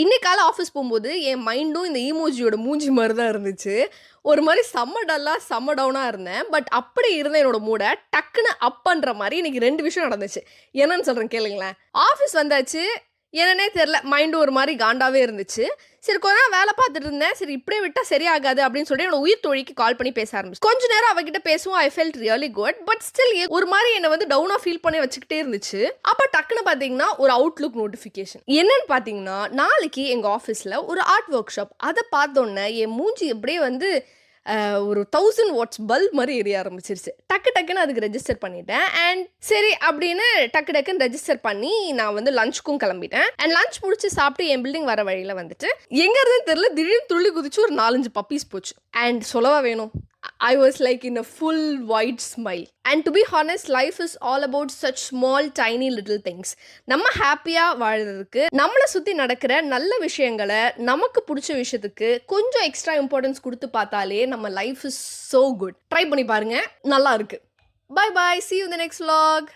இன்னைக்கு காலை ஆஃபீஸ் போகும்போது என் மைண்டும் இந்த ஈமோஜியோட மூஞ்சி மாதிரி தான் இருந்துச்சு. ஒரு மாரி செம்ம டல்லா, செம்ம டவுனா இருந்தேன். பட் அப்படி இருந்த என்னோட மூட டக்குனு அப் பண்ற மாரி இன்னைக்கு 2 விஷயம் நடந்துச்சு. என்னன்னு சொல்றேன் கேளுங்களேன். ஆஃபீஸ் வந்தாச்சு. என்னன்னே தெரியல. மைண்ட் ஒரு மாரி காண்டாவே இருந்துச்சு. சரி கொஞ்ச நேரம் வேலை பார்த்துட்டு இருந்தேன். சரி இப்படியே விட்டா சரியாகாது அப்படின்னு சொல்லிட்டு என்னோட உயிர் தோழிக்கு கால் பண்ணி பேச ஆரம்பிச்சேன். கொஞ்ச நேரம் அவகிட்ட பேசுவோம். I felt really good. But still ஒரு மாரி என்ன வந்து டவுனா ஃபீல் பண்ணி வச்சுக்கிட்டே இருந்துச்சு. அப்ப டக்குன்னு பார்த்தீங்கன்னா ஒரு அவுட்லுக் நோட்டிஃபிகேஷன். என்னன்னு பார்த்தீங்கன்னா, நாளைக்கு எங்க ஆஃபீஸ்ல ஒரு ஆர்ட் ஒர்க் ஷாப். அத பார்த்தோன்னே என் மூஞ்சி அப்படியே வந்து ஒரு 1000 வாட்ஸ் பல்ப் மாரி எரிய ஆரம்பிச்சிருச்சு. டக்கு டக்குன்னு அதுக்கு ரெஜிஸ்டர் பண்ணிட்டேன். அண்ட் சரி அப்படின்னு டக்கு டக்குன்னு ரெஜிஸ்டர் பண்ணி நான் வந்து லஞ்சுக்கும் கிளம்பிட்டேன். அண்ட் லஞ்ச் முடிச்சு சாப்பிட்டு என் பில்டிங் வர வழியில வந்துட்டு எங்க இருந்துன்னு தெரியல திடீர்னு துள்ளி குதிச்சு ஒரு 4, 5 பப்பீஸ் போச்சு. அண்ட் சொல்லவா வேணும், I was like in a full wide smile. And to be honest, life is all about such small tiny little things. நம்ம ஹாப்பியா வாழ்றதுக்கு நம்மளை சுத்தி நடக்கிற நல்ல விஷயங்களை நமக்கு பிடிச்ச விஷயத்துக்கு கொஞ்சம் எக்ஸ்ட்ரா இம்பார்ட்டன்ஸ் கொடுத்து பார்த்தாலே நம்ம life is so good. Try பண்ணி பாருங்க, நல்லா இருக்கு. Bye bye, see you in the next vlog.